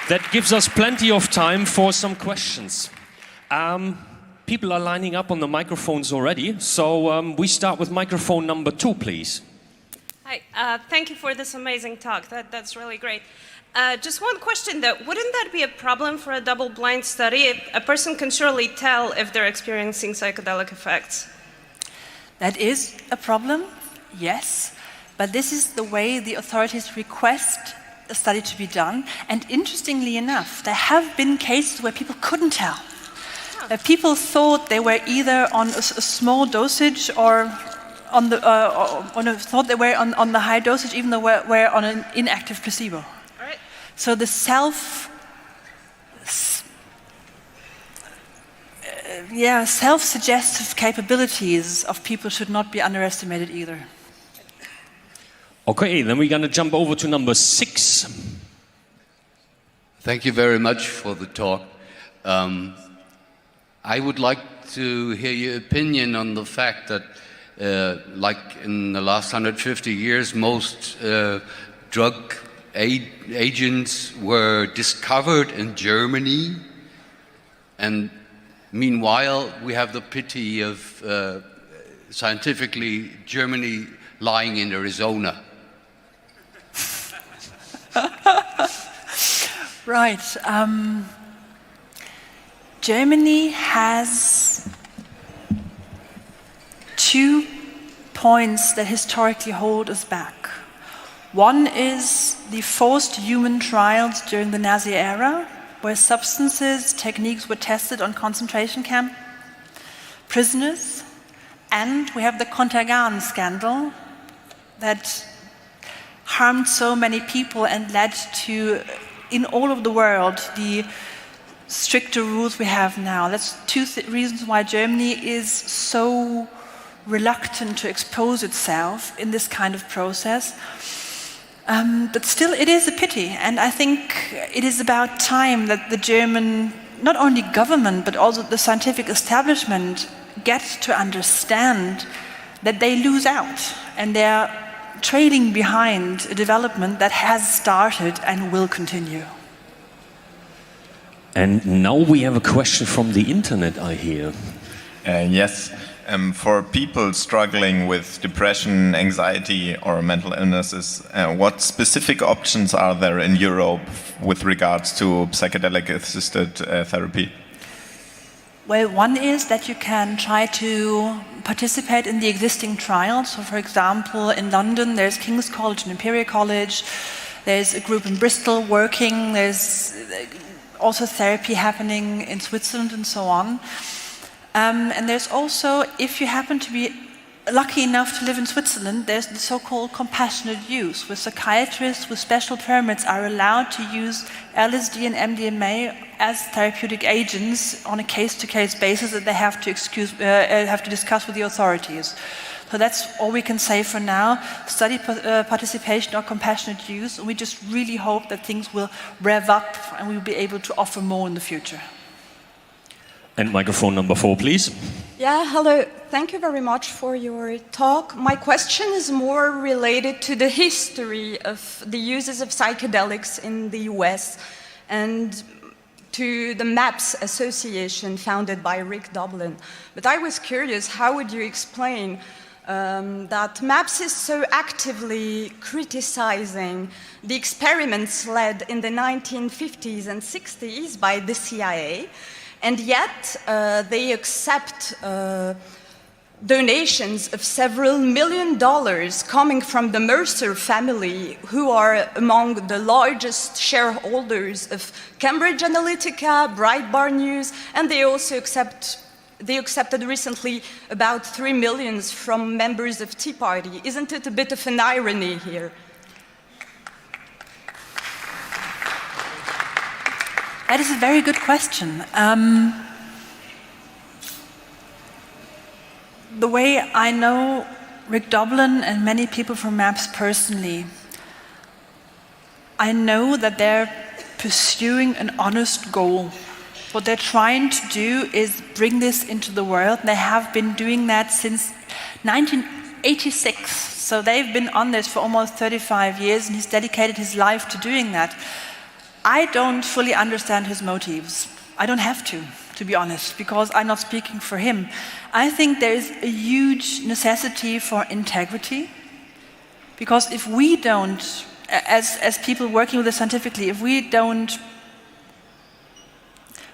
That gives us plenty of time for some questions. People are lining up on the microphones already, so we start with microphone number 2, please. Hi, thank you for this amazing talk. That's really great. Just one question though, wouldn't that be a problem for a double-blind study? A person can surely tell if they're experiencing psychedelic effects. That is a problem, yes, but this is the way the authorities request a study to be done. And interestingly enough, there have been cases where people couldn't tell. People thought they were either on a small dosage or on the thought they were on the high dosage, even though were on an inactive placebo. Right. So the self-suggestive capabilities of people should not be underestimated either. Okay, then we're going to jump over to number 6. Thank you very much for the talk. I would like to hear your opinion on the fact that, like in the last 150 years, most drug agents were discovered in Germany, and meanwhile we have the pity of scientifically Germany lying in Arizona. Right. Germany has 2 points that historically hold us back. One is the forced human trials during the Nazi era, where substances, techniques were tested on concentration camp prisoners, and we have the Contergan scandal that harmed so many people and led to, in all of the world, the stricter rules we have now. That's 2 reasons why Germany is so reluctant to expose itself in this kind of process. But still, it is a pity, and I think it is about time that the German, not only government, but also the scientific establishment get to understand that they lose out, and they're trailing behind a development that has started and will continue. And now we have a question from the internet, I hear. Yes, for people struggling with depression, anxiety or mental illnesses, what specific options are there in Europe with regards to psychedelic-assisted therapy? Well, one is that you can try to participate in the existing trials. So, for example, in London, there's King's College and Imperial College. There's a group in Bristol working. There's also therapy happening in Switzerland and so on. And there's also, if you happen to be lucky enough to live in Switzerland, there's the so-called compassionate use, where psychiatrists with special permits are allowed to use LSD and MDMA as therapeutic agents on a case-to-case basis that they have to discuss with the authorities. So that's all we can say for now. Study participation or compassionate use, and we just really hope that things will rev up and we'll be able to offer more in the future. And microphone number 4, please. Yeah, hello. Thank you very much for your talk. My question is more related to the history of the uses of psychedelics in the US and to the MAPS Association founded by Rick Doblin. But I was curious, how would you explain that MAPS is so actively criticizing the experiments led in the 1950s and 60s by the CIA, and yet they accept donations of several $1 million coming from the Mercer family, who are among the largest shareholders of Cambridge Analytica, Breitbart News, and they also accepted recently about $3 million from members of Tea Party. Isn't it a bit of an irony here? That is a very good question. The way I know Rick Doblin and many people from MAPS personally, I know that they're pursuing an honest goal. What they're trying to do is bring this into the world. They have been doing that since 1986. So they've been on this for almost 35 years, and he's dedicated his life to doing that. I don't fully understand his motives. I don't have to be honest, because I'm not speaking for him. I think there is a huge necessity for integrity, because if we don't, as people working with this scientifically, if we don't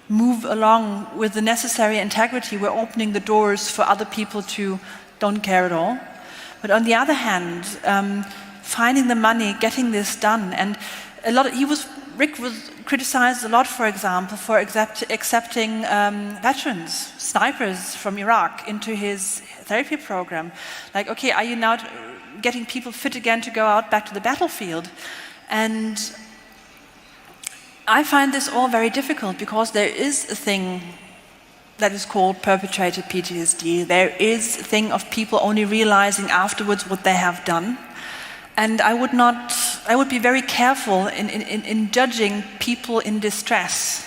move along with the necessary integrity, we're opening the doors for other people to don't care at all. But on the other hand, finding the money, getting this done, and Rick was criticized a lot, for example, for accepting veterans, snipers from Iraq into his therapy program. Like, okay, are you now getting people fit again to go out back to the battlefield? And I find this all very difficult, because there is a thing that is called perpetrated PTSD. There is a thing of people only realizing afterwards what they have done. And I would be very careful in judging people in distress.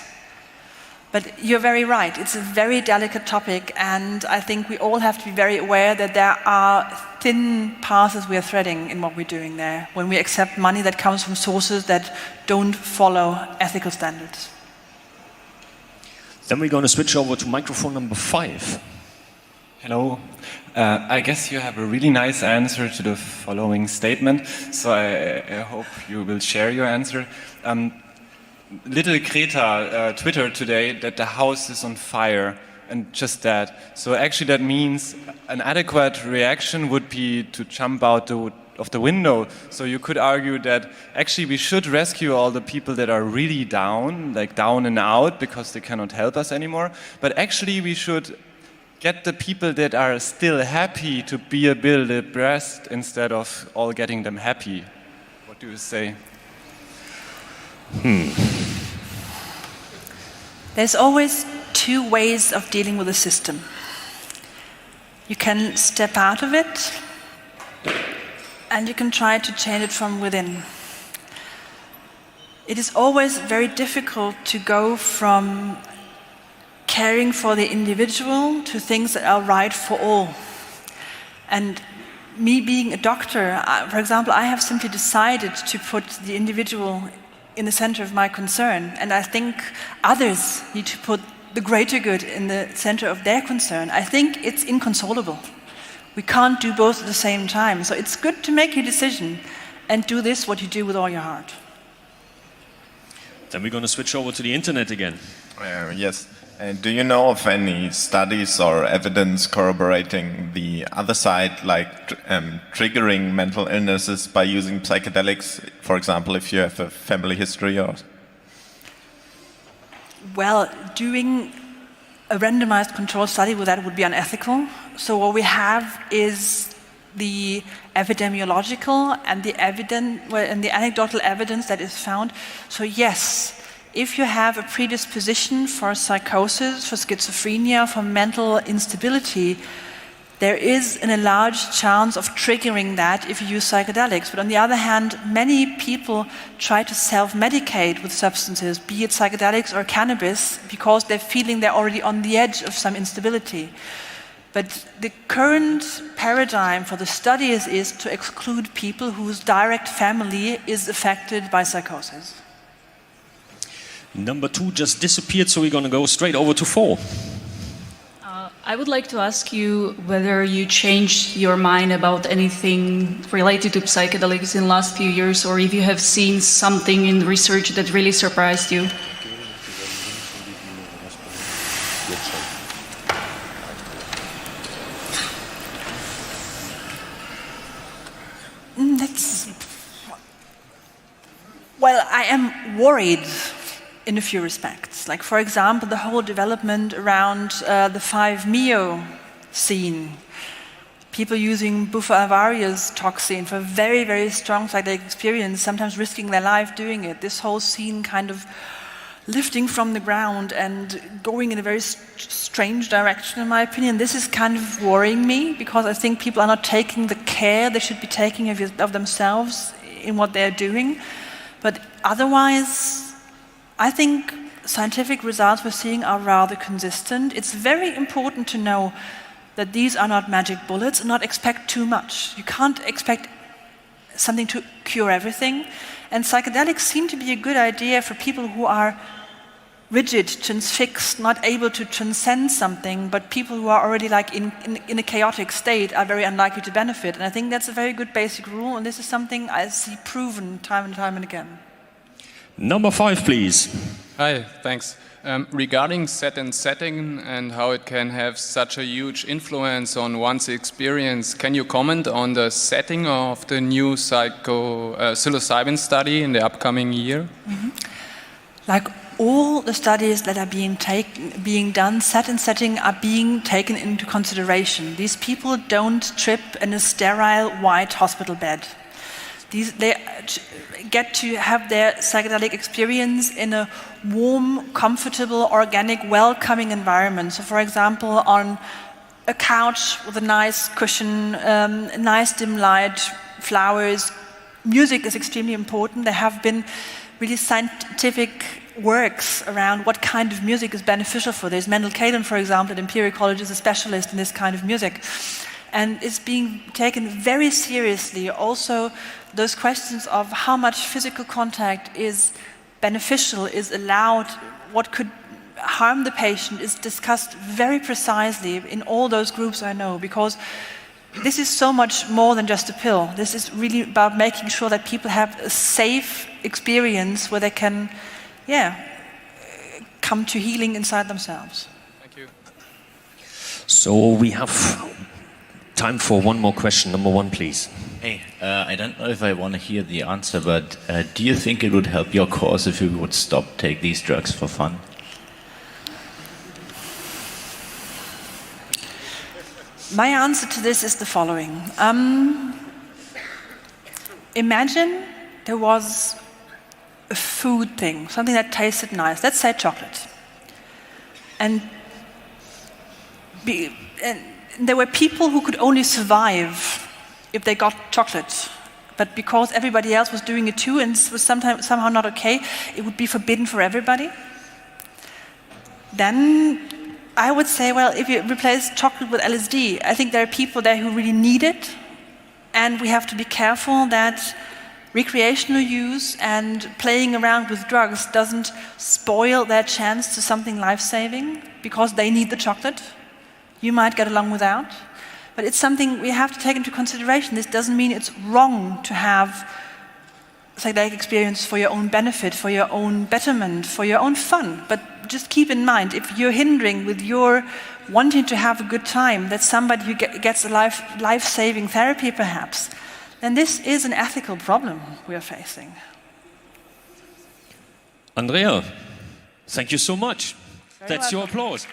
But you're very right, it's a very delicate topic, and I think we all have to be very aware that there are thin paths we are threading in what we're doing there, when we accept money that comes from sources that don't follow ethical standards. Then we're going to switch over to microphone number 5. Hello. I guess you have a really nice answer to the following statement, so I hope you will share your answer. Little Greta twittered today that the house is on fire, and just that. So actually that means an adequate reaction would be to jump out of the window. So you could argue that actually we should rescue all the people that are really down, like down and out, because they cannot help us anymore. But actually we should get the people that are still happy to be a bit depressed instead of all getting them happy. What do you say? There's always two ways of dealing with a system. You can step out of it, and you can try to change it from within. It is always very difficult to go from caring for the individual to things that are right for all. And me being a doctor, for example, I have simply decided to put the individual in the center of my concern, and I think others need to put the greater good in the center of their concern. I think it's inconsolable. We can't do both at the same time, so it's good to make your decision and do this what you do with all your heart. Then we're going to switch over to the internet again. Yes. Do you know of any studies or evidence corroborating the other side, like triggering mental illnesses by using psychedelics, for example, if you have a family history? Or well, doing a randomized control study with that would be unethical. So what we have is the epidemiological and the anecdotal evidence that is found. So yes, if you have a predisposition for psychosis, for schizophrenia, for mental instability, there is an enlarged chance of triggering that if you use psychedelics. But on the other hand, many people try to self-medicate with substances, be it psychedelics or cannabis, because they're feeling they're already on the edge of some instability. But the current paradigm for the studies is to exclude people whose direct family is affected by psychosis. Number 2 just disappeared, so we're going to go straight over to 4. I would like to ask you whether you changed your mind about anything related to psychedelics in the last few years, or if you have seen something in research that really surprised you. Well, I am worried in a few respects. Like, for example, the whole development around the 5-MeO scene. People using buffa-avarius toxin for very, very strong psychedelic experience, sometimes risking their life doing it. This whole scene kind of lifting from the ground and going in a very strange direction, in my opinion. This is kind of worrying me, because I think people are not taking the care they should be taking of themselves in what they're doing. But otherwise, I think scientific results we're seeing are rather consistent. It's very important to know that these are not magic bullets and not expect too much. You can't expect something to cure everything. And psychedelics seem to be a good idea for people who are rigid, transfixed, not able to transcend something, but people who are already like in a chaotic state are very unlikely to benefit. And I think that's a very good basic rule, and this is something I see proven time and time and again. Number 5, please. Hi, thanks. Regarding set and setting and how it can have such a huge influence on one's experience, can you comment on the setting of the new psilocybin study in the upcoming year? Mm-hmm. Like all the studies that are being done, set and setting are being taken into consideration. These people don't trip in a sterile white hospital bed. They get to have their psychedelic experience in a warm, comfortable, organic, welcoming environment. So, for example, on a couch with a nice cushion, a nice dim light, flowers. Music is extremely important. There have been really scientific works around what kind of music is beneficial for this. Mendel Kaelen, for example, at Imperial College is a specialist in this kind of music. And it's being taken very seriously. Also, those questions of how much physical contact is beneficial, is allowed, what could harm the patient is discussed very precisely in all those groups I know, because this is so much more than just a pill. This is really about making sure that people have a safe experience where they can, come to healing inside themselves. Thank you. So we have time for one more question. Number 1, please. Hey, I don't know if I want to hear the answer, but do you think it would help your cause if you would stop take these drugs for fun? My answer to this is the following. Imagine there was a food thing, something that tasted nice. Let's say chocolate. And there were people who could only survive if they got chocolate. But because everybody else was doing it too, and it was somehow not okay, it would be forbidden for everybody. Then I would say, well, if you replace chocolate with LSD, I think there are people there who really need it. And we have to be careful that recreational use and playing around with drugs doesn't spoil their chance to something life-saving because they need the chocolate. You might get along without. But it's something we have to take into consideration. This doesn't mean it's wrong to have psychedelic experience for your own benefit, for your own betterment, for your own fun. But just keep in mind, if you're hindering with your wanting to have a good time, that somebody who gets a life-saving therapy perhaps, then this is an ethical problem we are facing. Andrea, thank you so much. Very That's welcome. your applause.